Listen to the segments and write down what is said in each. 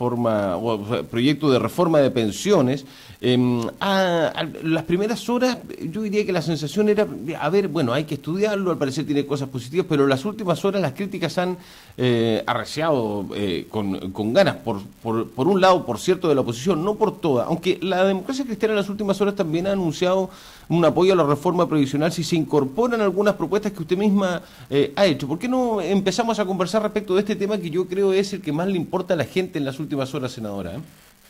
reforma o sea, proyecto de reforma de pensiones. A las primeras horas yo diría que la sensación era, a ver, bueno, hay que estudiarlo, al parecer tiene cosas positivas, pero las últimas horas las críticas han arreciado con ganas, por un lado, por cierto, de la oposición, no por toda, aunque la democracia cristiana en las últimas horas también ha anunciado un apoyo a la reforma previsional si se incorporan algunas propuestas que usted misma ha hecho. ¿Por qué no empezamos a conversar respecto de este tema que yo creo es el que más le importa a la gente en las últimas horas, senadora?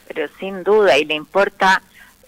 Pero sin duda, y le importa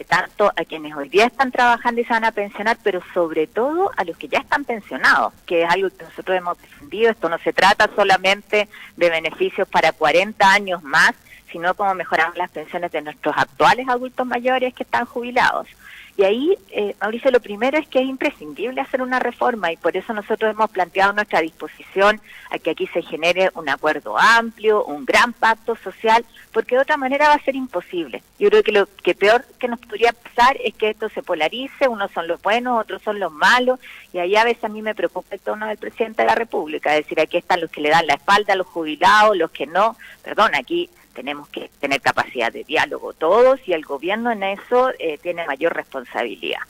tanto a quienes hoy día están trabajando y se van a pensionar, pero sobre todo a los que ya están pensionados, que es algo que nosotros hemos defendido. Esto no se trata solamente de beneficios para 40 años más, sino cómo mejorar las pensiones de nuestros actuales adultos mayores que están jubilados. Y ahí, Mauricio, lo primero es que es imprescindible hacer una reforma y por eso nosotros hemos planteado nuestra disposición a que aquí se genere un acuerdo amplio, un gran pacto social, porque de otra manera va a ser imposible. Yo creo que lo que peor que nos podría pasar es que esto se polarice, unos son los buenos, otros son los malos, y ahí a veces a mí me preocupa el tono del presidente de la República, es decir, aquí están los que le dan la espalda a los jubilados, los que no, perdón, aquí tenemos que tener capacidad de diálogo todos y el gobierno en eso tiene mayor responsabilidad.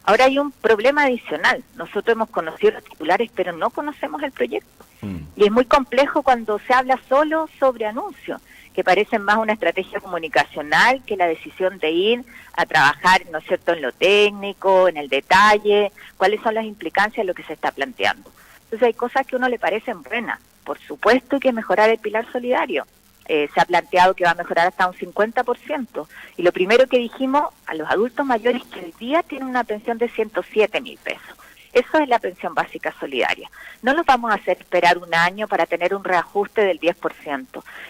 Ahora hay un problema adicional. Nosotros hemos conocido los titulares, pero no conocemos el proyecto. Y es muy complejo cuando se habla solo sobre anuncios, que parecen más una estrategia comunicacional que la decisión de ir a trabajar, ¿no es cierto?, en lo técnico, en el detalle, cuáles son las implicancias de lo que se está planteando. Entonces hay cosas que a uno le parecen buenas. Por supuesto que mejorar el pilar solidario. Se ha planteado que va a mejorar hasta un 50%. Y lo primero que dijimos a los adultos mayores que hoy día tienen una pensión de 107.000 pesos. Eso es la pensión básica solidaria. No los vamos a hacer esperar un año para tener un reajuste del 10%.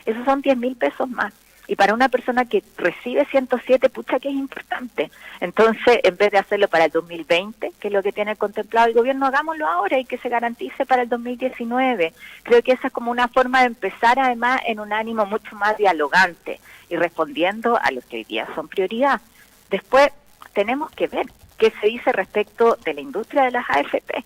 Esos son 10.000 pesos más. Y para una persona que recibe 107, pucha que es importante. Entonces, en vez de hacerlo para el 2020, que es lo que tiene contemplado el gobierno, hagámoslo ahora y que se garantice para el 2019. Creo que esa es como una forma de empezar, además, en un ánimo mucho más dialogante y respondiendo a los que hoy día son prioridad. Después, tenemos que ver qué se dice respecto de la industria de las AFP,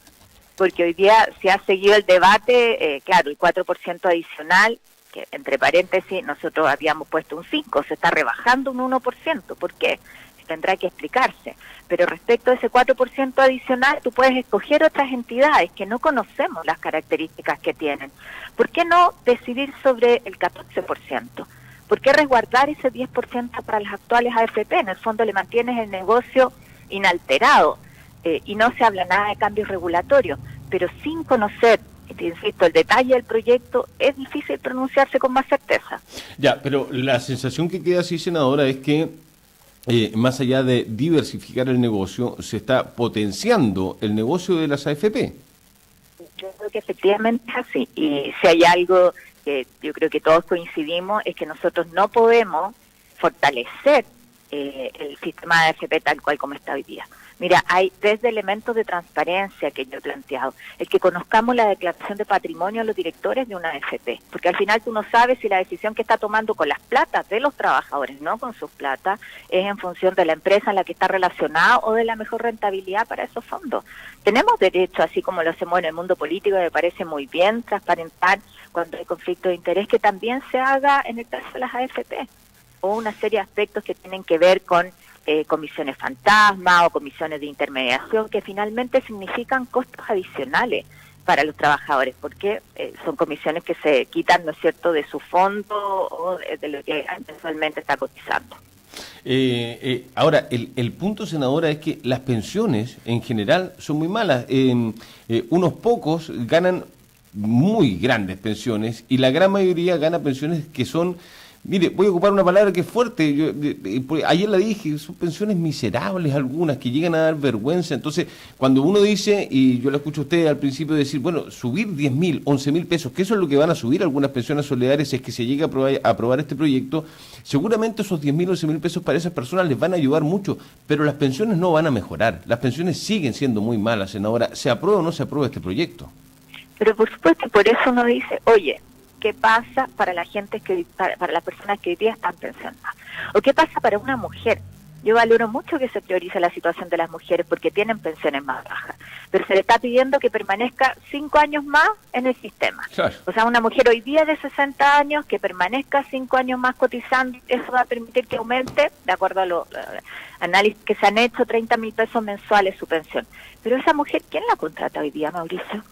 porque hoy día se ha seguido el debate, claro, el 4% adicional, que entre paréntesis nosotros habíamos puesto un 5%, se está rebajando un 1%, ¿por qué? Tendrá que explicarse, pero respecto a ese 4% adicional, tú puedes escoger otras entidades que no conocemos las características que tienen. ¿Por qué no decidir sobre el 14%? ¿Por qué resguardar ese 10% para las actuales AFP? En el fondo le mantienes el negocio inalterado y no se habla nada de cambios regulatorios, pero sin conocer, te insisto, el detalle del proyecto, es difícil pronunciarse con más certeza. Ya, pero la sensación que queda así, senadora, es que más allá de diversificar el negocio, se está potenciando el negocio de las AFP. Yo creo que efectivamente es así, y si hay algo que yo creo que todos coincidimos, es que nosotros no podemos fortalecer el sistema de AFP tal cual como está hoy día. Mira, hay desde elementos de transparencia que yo he planteado, el que conozcamos la declaración de patrimonio de los directores de una AFP, porque al final tú no sabes si la decisión que está tomando con las platas de los trabajadores, no con sus platas, es en función de la empresa en la que está relacionada o de la mejor rentabilidad para esos fondos. Tenemos derecho, así como lo hacemos en el mundo político, me parece muy bien transparentar cuando hay conflicto de interés, que también se haga en el caso de las AFP, o una serie de aspectos que tienen que ver con comisiones fantasma o comisiones de intermediación que finalmente significan costos adicionales para los trabajadores, porque son comisiones que se quitan, ¿no es cierto?, de su fondo o de lo que mensualmente está cotizando. Ahora, el punto, senadora, es que las pensiones en general son muy malas. Unos pocos ganan muy grandes pensiones y la gran mayoría gana pensiones que son... Mire, voy a ocupar una palabra que es fuerte, ayer la dije, son pensiones miserables algunas, que llegan a dar vergüenza. Entonces, cuando uno dice, y yo la escucho a usted al principio decir, bueno, subir 10.000, 11.000 pesos, que eso es lo que van a subir algunas pensiones solidarias, es que se llegue a aprobar este proyecto, seguramente esos 10.000, 11.000 pesos para esas personas les van a ayudar mucho, pero las pensiones no van a mejorar, las pensiones siguen siendo muy malas, senadora. ¿Se aprueba o no se aprueba este proyecto? Pero por supuesto, por eso uno dice, oye, ¿qué pasa para la gente para las personas que hoy día están pensionadas? ¿O qué pasa para una mujer Yo valoro mucho que se priorice la situación de las mujeres porque tienen pensiones más bajas, pero se le está pidiendo que permanezca 5 años más en el sistema. Claro. O sea, una mujer hoy día de 60 años que permanezca 5 años más cotizando, eso va a permitir que aumente, de acuerdo a los análisis que se han hecho, 30.000 pesos mensuales su pensión. Pero esa mujer, ¿quién la contrata hoy día, Mauricio?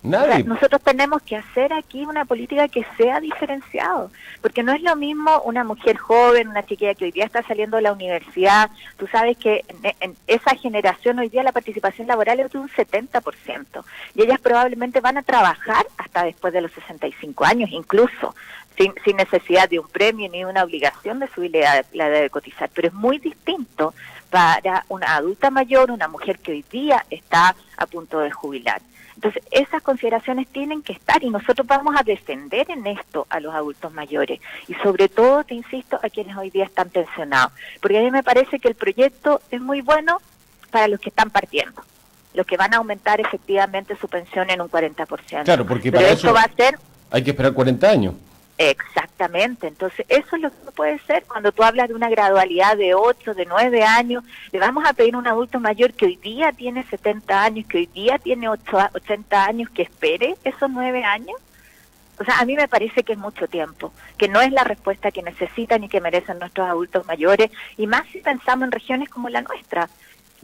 Nadie. O sea, nosotros tenemos que hacer aquí una política que sea diferenciado, porque no es lo mismo una mujer joven, una chiquilla que hoy día está saliendo de la universidad. Tú sabes que en esa generación hoy día la participación laboral es de un 70%, y ellas probablemente van a trabajar hasta después de los 65 años, incluso sin necesidad de un premio ni una obligación de subir la edad de cotizar. Pero es muy distinto para una adulta mayor, una mujer que hoy día está a punto de jubilar. Entonces, esas consideraciones tienen que estar y nosotros vamos a defender en esto a los adultos mayores y sobre todo, te insisto, a quienes hoy día están pensionados. Porque a mí me parece que el proyecto es muy bueno para los que están partiendo, los que van a aumentar efectivamente su pensión en un 40%. Claro, porque pero para eso va a ser... hay que esperar 40 años. Exactamente, entonces eso es lo que puede ser cuando tú hablas de una gradualidad de 8, de 9 años, le vamos a pedir a un adulto mayor que hoy día tiene 70 años, que hoy día tiene 80 años, que espere esos 9 años. O sea, a mí me parece que es mucho tiempo, que no es la respuesta que necesitan y que merecen nuestros adultos mayores, y más si pensamos en regiones como la nuestra,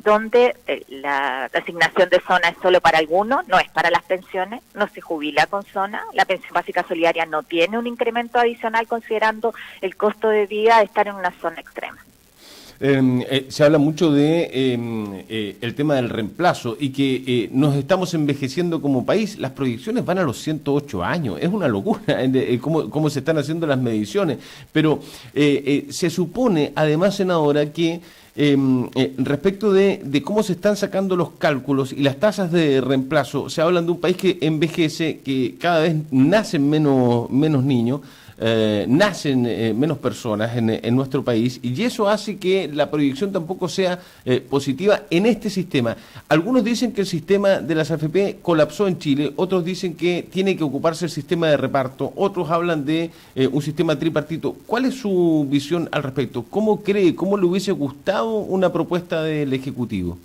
donde la asignación de zona es solo para algunos, no es para las pensiones, no se jubila con zona, la pensión básica solidaria no tiene un incremento adicional considerando el costo de vida de estar en una zona extrema. Se habla mucho de el tema del reemplazo y que nos estamos envejeciendo como país. Las proyecciones van a los 108 años. Es una locura cómo se están haciendo las mediciones. Pero se supone, además, senadora, que respecto de cómo se están sacando los cálculos y las tasas de reemplazo, se hablan de un país que envejece, que cada vez nacen menos niños, nacen menos personas en nuestro país, y eso hace que la proyección tampoco sea positiva en este sistema. Algunos dicen que el sistema de las AFP colapsó en Chile, otros dicen que tiene que ocuparse el sistema de reparto, otros hablan de un sistema tripartito. ¿Cuál es su visión al respecto? ¿Cómo cree, cómo le hubiese gustado una propuesta del Ejecutivo?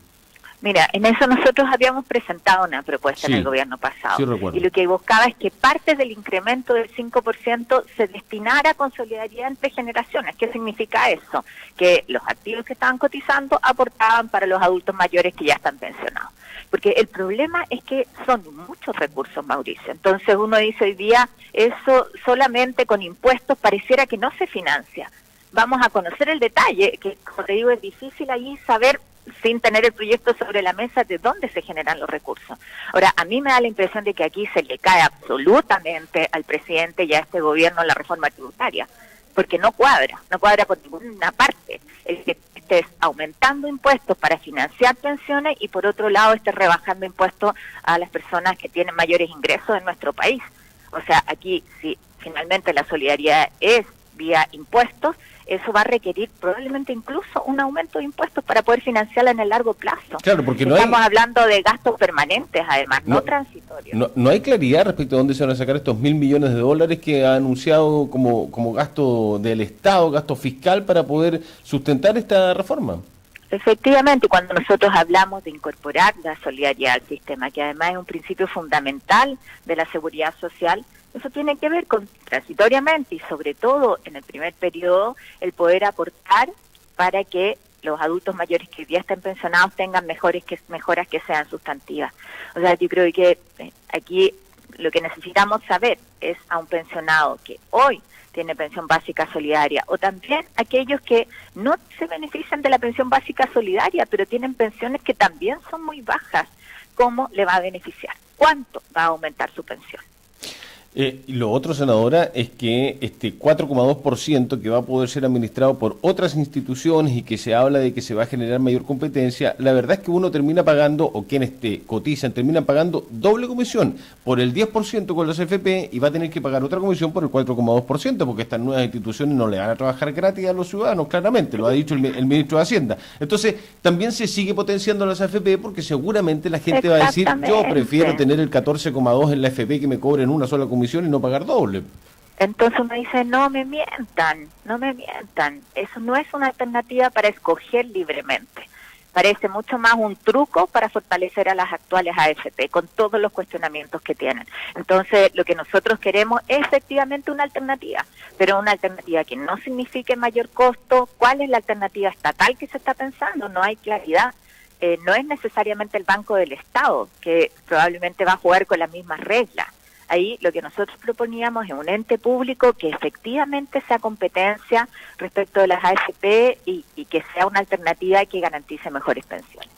Mira, en eso nosotros habíamos presentado una propuesta Sí, en el gobierno pasado, sí recuerdo. y lo que buscaba es que parte del incremento del 5% se destinara con solidaridad entre generaciones. ¿Qué significa eso? Que los activos que estaban cotizando aportaban para los adultos mayores que ya están pensionados. Porque el problema es que son muchos recursos, Mauricio. Entonces uno dice hoy día, eso solamente con impuestos pareciera que no se financia. Vamos a conocer el detalle, que como te digo es difícil ahí saber sin tener el proyecto sobre la mesa de dónde se generan los recursos. Ahora, a mí me da la impresión de que aquí se le cae absolutamente al presidente y a este gobierno la reforma tributaria, porque no cuadra por ninguna parte. El que estés aumentando impuestos para financiar pensiones y por otro lado estés rebajando impuestos a las personas que tienen mayores ingresos en nuestro país. O sea, aquí si finalmente la solidaridad es vía impuestos, eso va a requerir probablemente incluso un aumento de impuestos para poder financiarla en el largo plazo. Claro, porque estamos hablando de gastos permanentes, además, no transitorios. No hay claridad respecto a dónde se van a sacar estos $1.000 millones que ha anunciado como gasto del Estado, gasto fiscal, para poder sustentar esta reforma. Efectivamente, cuando nosotros hablamos de incorporar la solidaridad al sistema, que además es un principio fundamental de la seguridad social, eso tiene que ver con, transitoriamente y sobre todo en el primer periodo, el poder aportar para que los adultos mayores que hoy día estén pensionados tengan mejoras que sean sustantivas. O sea, yo creo que aquí lo que necesitamos saber es a un pensionado que hoy tiene pensión básica solidaria, o también aquellos que no se benefician de la pensión básica solidaria, pero tienen pensiones que también son muy bajas, ¿cómo le va a beneficiar? ¿Cuánto va a aumentar su pensión? Y lo otro, senadora, es que este 4,2% que va a poder ser administrado por otras instituciones y que se habla de que se va a generar mayor competencia, la verdad es que uno termina pagando, o quienes cotizan, terminan pagando doble comisión por el 10% con los FP y va a tener que pagar otra comisión por el 4,2%, porque estas nuevas instituciones no le van a trabajar gratis a los ciudadanos, claramente, lo ha dicho el ministro de Hacienda. Entonces, también se sigue potenciando las AFP porque seguramente la gente va a decir, yo prefiero tener el 14,2 en la AFP que me cobren una sola comisión y no pagar doble. Entonces uno dice, no me mientan, no me mientan. Eso no es una alternativa para escoger libremente. Parece mucho más un truco para fortalecer a las actuales AFP, con todos los cuestionamientos que tienen. Entonces, lo que nosotros queremos es efectivamente una alternativa, pero una alternativa que no signifique mayor costo. ¿Cuál es la alternativa estatal que se está pensando? No hay claridad. No es necesariamente el Banco del Estado, que probablemente va a jugar con las mismas reglas. Ahí lo que nosotros proponíamos es un ente público que efectivamente sea competencia respecto de las AFP y que sea una alternativa que garantice mejores pensiones.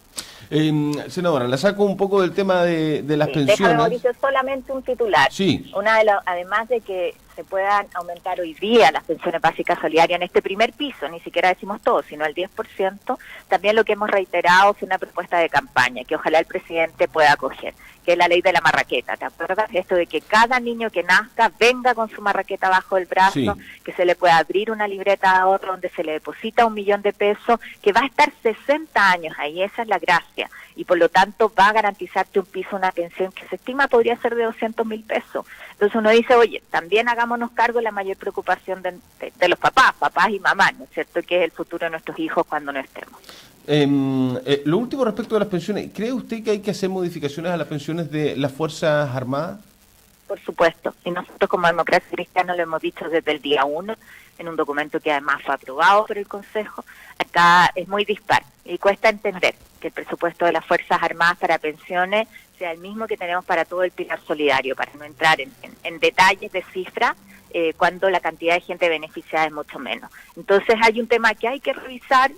Senadora, la saco un poco del tema de las pensiones. Déjame, Mauricio, solamente un titular. Sí. Además de que se puedan aumentar hoy día las pensiones básicas solidarias en este primer piso, ni siquiera decimos todo, sino el 10%, también lo que hemos reiterado es una propuesta de campaña que ojalá el presidente pueda acoger, que es la ley de la marraqueta. ¿Te acuerdas? Esto de que cada niño que nazca venga con su marraqueta bajo el brazo, sí, que se le pueda abrir una libreta de ahorro donde se le deposita 1 millón de pesos, que va a estar 60 años ahí, esa es la gracia, y por lo tanto va a garantizarte un piso, una pensión que se estima podría ser de 200.000 pesos. Entonces uno dice, oye, también hagámonos cargo de la mayor preocupación de los papás y mamás, ¿no es cierto?, que es el futuro de nuestros hijos cuando no estemos. Lo último respecto a las pensiones, ¿cree usted que hay que hacer modificaciones a las pensiones de las Fuerzas Armadas? Por supuesto, y nosotros como Democracia Cristiana lo hemos dicho desde el día 1, en un documento que además fue aprobado por el Consejo. Acá es muy dispar y cuesta entender que el presupuesto de las Fuerzas Armadas para pensiones sea el mismo que tenemos para todo el pilar solidario, para no entrar en detalles de cifra, cuando la cantidad de gente beneficiada es mucho menos. Entonces hay un tema que hay que revisar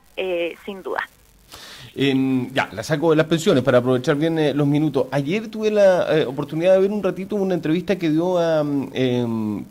sin duda. Ya, la saco de las pensiones para aprovechar bien los minutos. Ayer tuve la oportunidad de ver un ratito una entrevista que dio a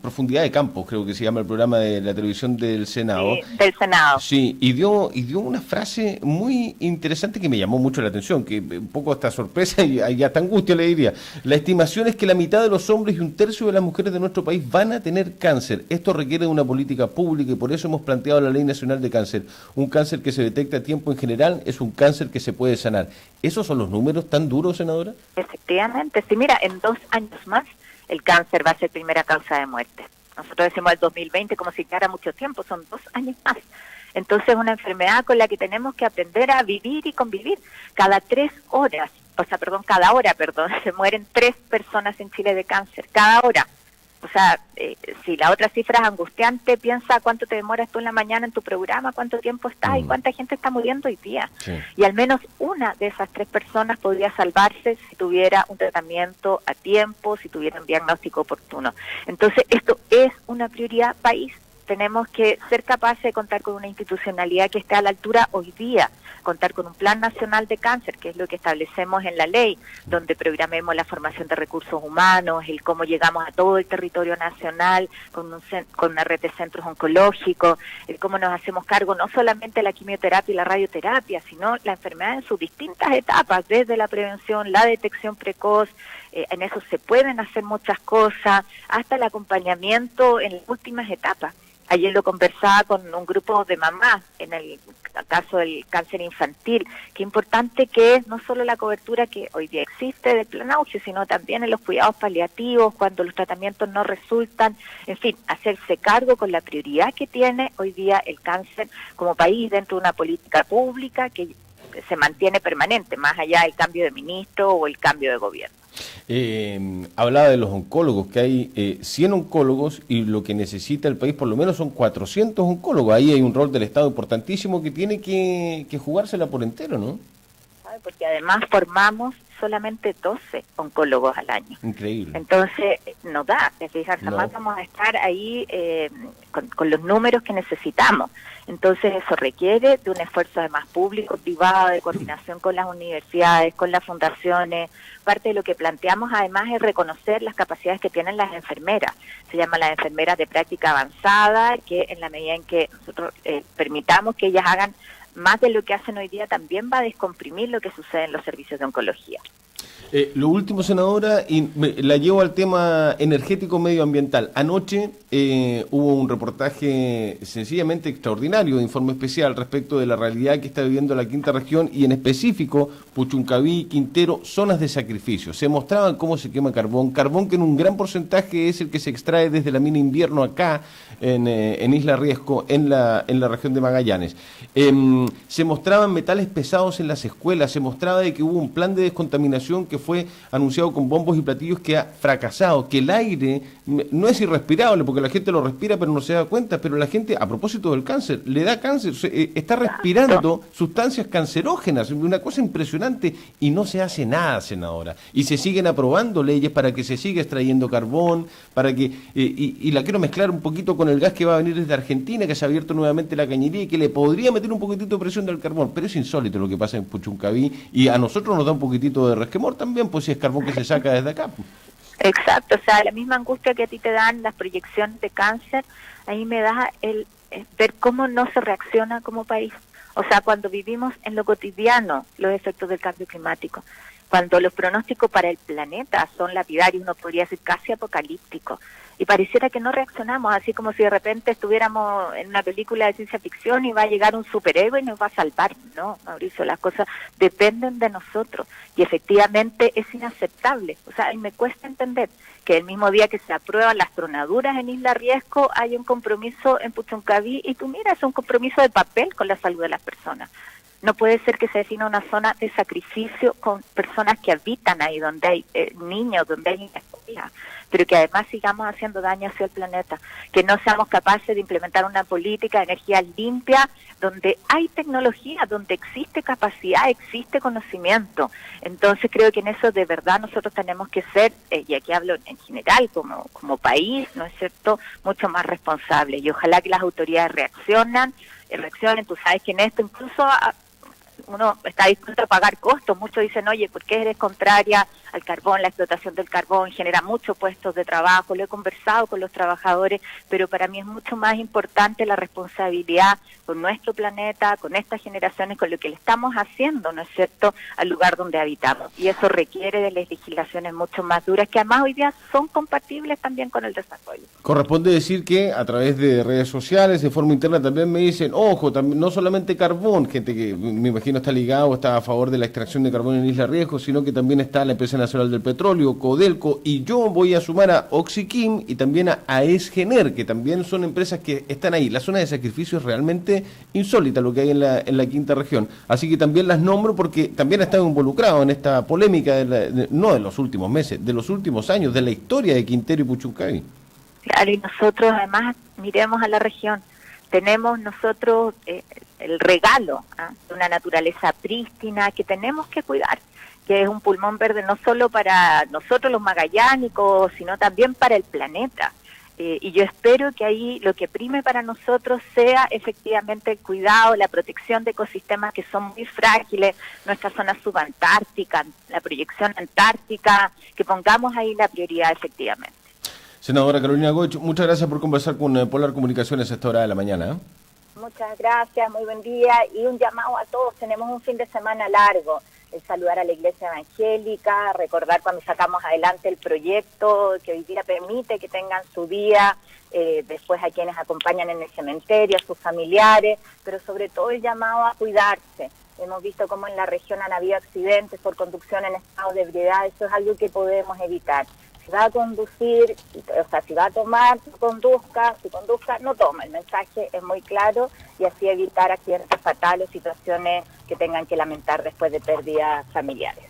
Profundidad de Campo, creo que se llama el programa de la televisión del Senado. Sí, del Senado. Sí, y dio una frase muy interesante que me llamó mucho la atención, que un poco hasta sorpresa y hasta angustia le diría. La estimación es que la mitad de los hombres y 1/3 de las mujeres de nuestro país van a tener cáncer. Esto requiere de una política pública y por eso hemos planteado la Ley Nacional de Cáncer. Un cáncer que se detecta a tiempo en general es un cáncer que se puede sanar. ¿Esos son los números tan duros, senadora? Efectivamente, sí, mira, en 2 años más el cáncer va a ser primera causa de muerte. Nosotros decimos el 2020 como si quedara mucho tiempo, son 2 años más. Entonces es una enfermedad con la que tenemos que aprender a vivir y convivir. Cada hora, se mueren 3 personas en Chile de cáncer, cada hora. O sea, si la otra cifra es angustiante, piensa cuánto te demoras tú en la mañana en tu programa, cuánto tiempo estás y cuánta gente está muriendo hoy día. Sí. Y al menos una de esas 3 personas podría salvarse si tuviera un tratamiento a tiempo, si tuviera un diagnóstico oportuno. Entonces, esto es una prioridad país. Tenemos que ser capaces de contar con una institucionalidad que esté a la altura hoy día, contar con un plan nacional de cáncer, que es lo que establecemos en la ley, donde programemos la formación de recursos humanos, el cómo llegamos a todo el territorio nacional, con una red de centros oncológicos, el cómo nos hacemos cargo no solamente de la quimioterapia y la radioterapia, sino la enfermedad en sus distintas etapas, desde la prevención, la detección precoz, en eso se pueden hacer muchas cosas, hasta el acompañamiento en las últimas etapas. Ayer lo conversaba con un grupo de mamás en el caso del cáncer infantil, qué importante que es no solo la cobertura que hoy día existe del plan AUSI, sino también en los cuidados paliativos, cuando los tratamientos no resultan, en fin, hacerse cargo con la prioridad que tiene hoy día el cáncer como país dentro de una política pública que se mantiene permanente, más allá del cambio de ministro o el cambio de gobierno. Hablaba de los oncólogos, que hay 100 oncólogos y lo que necesita el país por lo menos son 400 oncólogos. Ahí hay un rol del Estado importantísimo que tiene que jugársela por entero, ¿no? Porque además formamos solamente 12 oncólogos al año. Increíble. Entonces, no da, te fijas, jamás vamos a estar ahí con los números que necesitamos. Entonces, eso requiere de un esfuerzo además público, privado, de coordinación con las universidades, con las fundaciones. Parte de lo que planteamos además es reconocer las capacidades que tienen las enfermeras. Se llaman las enfermeras de práctica avanzada, que en la medida en que nosotros permitamos que ellas hagan más de lo que hacen hoy día, también va a descomprimir lo que sucede en los servicios de oncología. Lo último, senadora, y la llevo al tema energético medioambiental. Anoche hubo un reportaje sencillamente extraordinario de Informe Especial respecto de la realidad que está viviendo la quinta región y en específico Puchuncaví, Quintero, zonas de sacrificio. Se mostraban cómo se quema carbón que en un gran porcentaje es el que se extrae desde la mina Invierno acá en Isla Riesco, en la región de Magallanes. Se mostraban metales pesados en las escuelas, se mostraba de que hubo un plan de descontaminación que fue anunciado con bombos y platillos que ha fracasado, que el aire no es irrespirable porque la gente lo respira pero no se da cuenta, pero la gente, a propósito del cáncer, le da cáncer, está respirando sustancias cancerógenas, una cosa impresionante, y no se hace nada, senadora, y se siguen aprobando leyes para que se siga extrayendo carbón, para que y la quiero mezclar un poquito con el gas que va a venir desde Argentina, que se ha abierto nuevamente la cañería y que le podría meter un poquitito de presión del carbón, pero es insólito lo que pasa en Puchuncaví y a nosotros nos da un poquitito de resquemor también, pues si es carbón que se saca desde acá. Exacto, o sea, la misma angustia que a ti te dan las proyecciones de cáncer, ahí me da el ver cómo no se reacciona como país. O sea, cuando vivimos en lo cotidiano los efectos del cambio climático, cuando los pronósticos para el planeta son lapidarios, uno podría decir casi apocalípticos, y pareciera que no reaccionamos, así como si de repente estuviéramos en una película de ciencia ficción y va a llegar un superhéroe y nos va a salvar. No, Mauricio, las cosas dependen de nosotros y efectivamente es inaceptable. O sea, y me cuesta entender que el mismo día que se aprueban las tronaduras en Isla Riesco hay un compromiso en Puchuncaví y tú miras, es un compromiso de papel con la salud de las personas. No puede ser que se defina una zona de sacrificio con personas que habitan ahí, donde hay niños, donde hay escuelas, pero que además sigamos haciendo daño hacia el planeta, que no seamos capaces de implementar una política de energía limpia, donde hay tecnología, donde existe capacidad, existe conocimiento. Entonces creo que en eso de verdad nosotros tenemos que ser, y aquí hablo en general como país, ¿no es cierto?, mucho más responsables. Y ojalá que las autoridades reaccionen. Tú sabes que en esto incluso uno está dispuesto a pagar costos. Muchos dicen, oye, ¿por qué eres contraria al carbón? La explotación del carbón genera muchos puestos de trabajo. Lo he conversado con los trabajadores, pero para mí es mucho más importante la responsabilidad con nuestro planeta, con estas generaciones, con lo que le estamos haciendo, ¿no es cierto?, al lugar donde habitamos. Y eso requiere de las legislaciones mucho más duras, que además hoy día son compatibles también con el desarrollo. Corresponde decir que a través de redes sociales, de forma interna, también me dicen, ojo, también, no solamente carbón, gente que me imagino está ligado, está a favor de la extracción de carbón en Isla Riesgo, sino que también está la Empresa Nacional del Petróleo, Codelco, y yo voy a sumar a Oxiquim y también a Esgener, que también son empresas que están ahí. La zona de sacrificio es realmente insólita lo que hay en la quinta región. Así que también las nombro porque también han estado involucrados en esta polémica, no de los últimos meses, de los últimos años, de la historia de Quintero y Puchuncaví. Claro, y nosotros además miremos a la región. Tenemos nosotros el regalo de una naturaleza prístina que tenemos que cuidar, que es un pulmón verde no solo para nosotros los magallánicos, sino también para el planeta. Y yo espero que ahí lo que prime para nosotros sea efectivamente el cuidado, la protección de ecosistemas que son muy frágiles, nuestra zona subantártica, la proyección antártica, que pongamos ahí la prioridad efectivamente. Senadora Carolina Goich, muchas gracias por conversar con Polar Comunicaciones a esta hora de la mañana. Muchas gracias, muy buen día y un llamado a todos. Tenemos un fin de semana largo. Saludar a la Iglesia Evangélica, recordar cuando sacamos adelante el proyecto que hoy día permite que tengan su día, después a quienes acompañan en el cementerio, a sus familiares, pero sobre todo el llamado a cuidarse. Hemos visto cómo en la región han habido accidentes por conducción en estado de ebriedad, eso es algo que podemos evitar. Si va a conducir, o sea, si va a tomar, no conduzca, si conduzca, no toma. El mensaje es muy claro y así evitar accidentes fatales, situaciones que tengan que lamentar después de pérdidas familiares.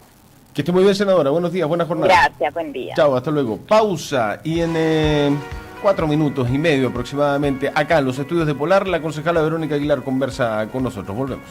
Que esté muy bien, senadora. Buenos días, buena jornada. Gracias, buen día. Chao, hasta luego. Pausa y en 4 minutos y medio aproximadamente, acá en los estudios de Polar, la concejala Verónica Aguilar conversa con nosotros. Volvemos.